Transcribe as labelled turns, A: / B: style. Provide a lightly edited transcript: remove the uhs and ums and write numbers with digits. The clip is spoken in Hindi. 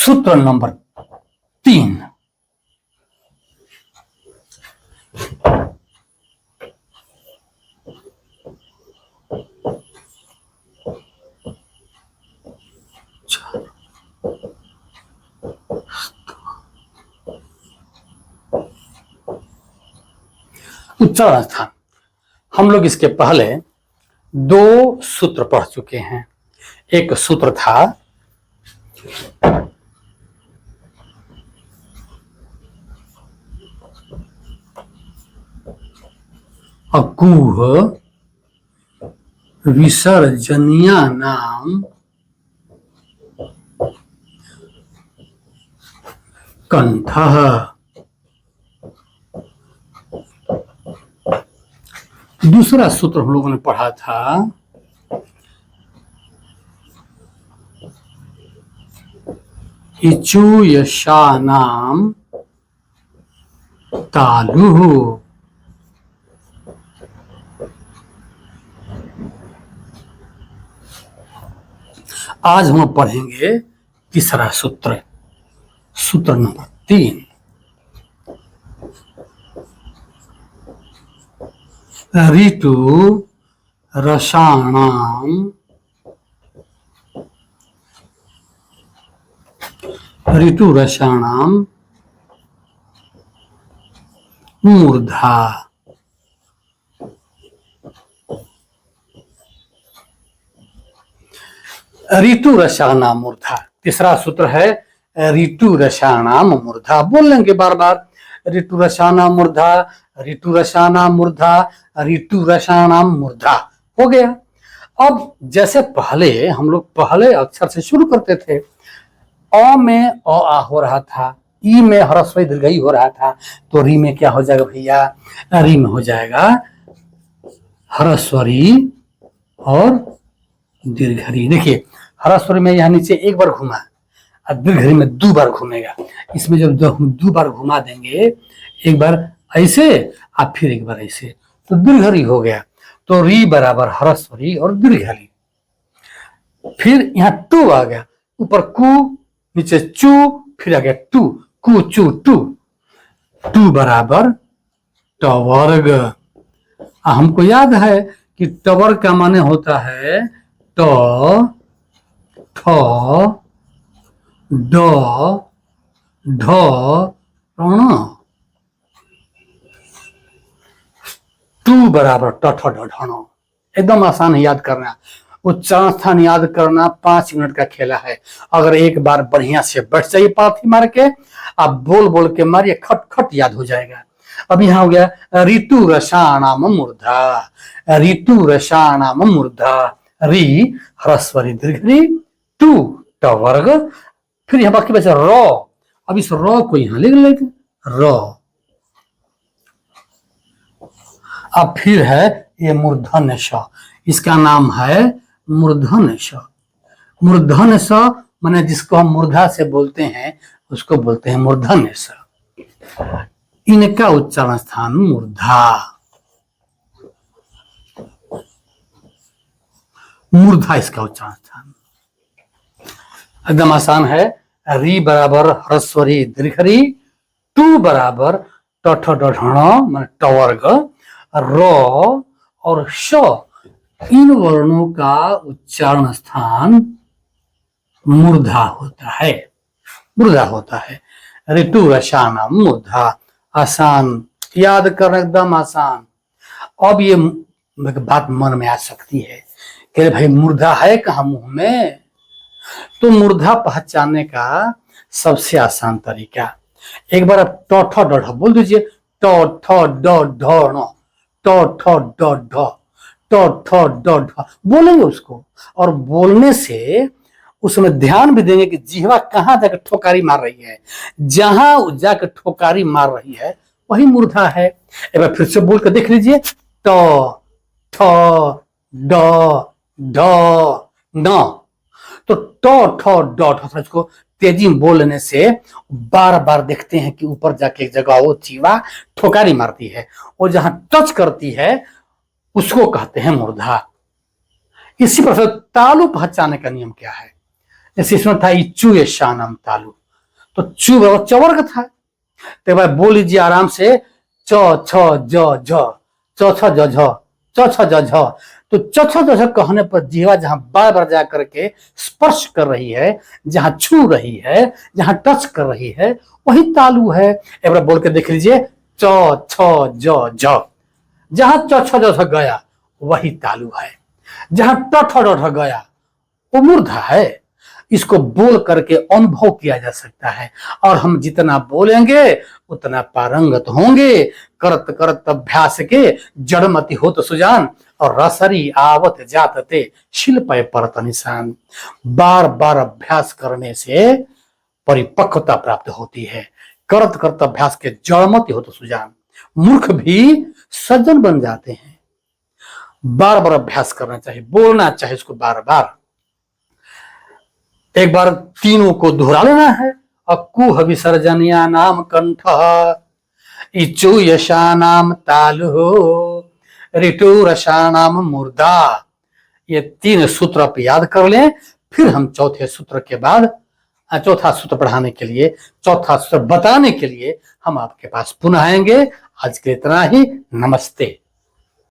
A: सूत्र नंबर 3। उच्चारण स्थान। हम लोग इसके पहले 2 सूत्र पढ़ चुके हैं। एक सूत्र था अकूह विसर्जनीया नाम कंठः। दूसरा सूत्र हम लोगों ने पढ़ा था इचूयशानाम तालुः। आज हम पढ़ेंगे तीसरा सूत्र, सूत्र नंबर 3। ऋतु रसाणाम मूर्धा। ऋतु रसाणाम मूर्धा। तीसरा सूत्र है ऋतु रसाणाम मूर्धा। बोल लेंगे बार बार, ऋतु रसाणाम मूर्धा, ऋतु रसाणाम मूर्धा, ऋतु रसाणाम मूर्धा। हो गया। अब जैसे पहले हम लोग पहले अक्षर से शुरू करते थे, अ में अ आ हो रहा था, ई में ह्रस्व दीर्घई हो रहा था, तो री में क्या हो जाएगा भैया? री में हो जाएगा ह्रस्वरी और दीर्घरी। देखिए ह्रस्वरी में यहाँ नीचे एक बार घुमा और दीर्घरी में 2 बार घूमेगा। इसमें जब 2 बार घुमा देंगे, एक बार ऐसे और फिर एक बार ऐसे, तो दीर्घरी हो गया। तो री बराबर ह्रस्वरी और दीर्घरी। फिर यहाँ टू आ गया, ऊपर कु नीचे चू, फिर आ गया टू, कु चू टू। टू बराबर टवर्ग। हमको याद है कि टवर्ग का माने होता है ट ठ ड ढ ण। टू बराबर ट ठ ड ढ ण। एकदम आसान है याद करना। उच्चारण स्थान याद करना 5 मिनट का खेला है। अगर एक बार बढ़िया से बैठ जाइए पाथी मार के, आप बोल बोल के मारिए, खट खट याद हो जाएगा। अब यहाँ हो गया ऋतु रसाणाम मूर्धा, ऋतु रसाणाम मूर्धा। री ह्रस्वरी दीर्घरी, टू टवर्ग, फिर यहाँ बाकी बचा र। अब इस र को यहाँ लिख लेते र। अब फिर है ये मूर्धन्य श, इसका नाम है मूर्धन्य श। मूर्धन्य श माने जिसको हम मूर्धा से बोलते हैं उसको बोलते हैं मूर्धन्य श। इनका उच्चारण स्थान मूर्धा। मूर्धा इसका उच्चारण स्थान एकदम आसान है। री बराबर ह्रस्वरी दीर्घरी, टू बराबर ट ठ ड ढ ण माने टवर्ग, र और श, इन वर्णों का उच्चारण स्थान मूर्धा होता है। मूर्धा होता है। ऋतु रसाणाम मूर्धा। आसान, याद करना एकदम आसान। अब ये बात मन में आ सकती है कि भाई मूर्धा है कहाँ मुंह में? तो मूर्धा पहचानने का सबसे आसान तरीका, एक बार आप ट ठ ड ढ बोल दीजिए। ट ठ ड ढ ण, ट ठ ड ढ, ट ठ ड ढ बोलेंगे उसको। और बोलने से उसमें ध्यान भी देंगे कि जिह्वा कहाँ जाकर ठोकारी मार रही है। जहां जाकर ठोकारी मार रही है वही मूर्धा है। एक बार फिर से बोल कर देख लीजिए। ट ठ ड ढ न। तो ट ठ ड ढ, इसको तेजी में बोलने से बार बार देखते हैं कि ऊपर जाके एक जगह वो जीवा ठोकारी मारती है, और जहां टच करती है उसको कहते हैं मूर्धा। इसी प्रकार तालु पहचानने का नियम क्या है? जैसे इसमें था इचू शानम तालु, तो चू बराबर चवर्ग था। तो एक बार बोल लीजिए आराम से, च छ ज झ, च छ ज झ, च छ ज झ। तो च छ ज झ कहने पर जीवा जहां बार बार जा करके स्पर्श कर रही है, जहां छू रही है, जहां टच कर रही है, वही तालु है। एक बार बोल के देख लीजिए, च छ ज झ। जहां च छ ज झ गया वही तालु है, जहां ट ठ ड ढ गया वो मूर्धा है। इसको बोल करके अनुभव किया जा सकता है, और हम जितना बोलेंगे उतना पारंगत होंगे। करत करत अभ्यास के जड़मति होत सुजान, और रसरी आवत जात ते शिल्पय परत निशान। बार बार अभ्यास करने से परिपक्वता प्राप्त होती है। करत करत अभ्यास के जड़मति होत सुजान, मूर्ख भी सज्जन बन जाते हैं। बार बार अभ्यास करना चाहिए, बोलना चाहिए इसको बार बार। एक बार तीनों को दोहरा लेना है। अकुह विसर्जनिया नाम कंठ, इचु यशा नाम तालु, ऋतु रसा नाम मुर्दा। ये 3 सूत्र आप याद कर लें। फिर हम चौथे सूत्र के बाद, चौथा सूत्र पढ़ाने के लिए, चौथा सूत्र बताने के लिए हम आपके पास पुनः आएंगे। आज के इतना ही। नमस्ते।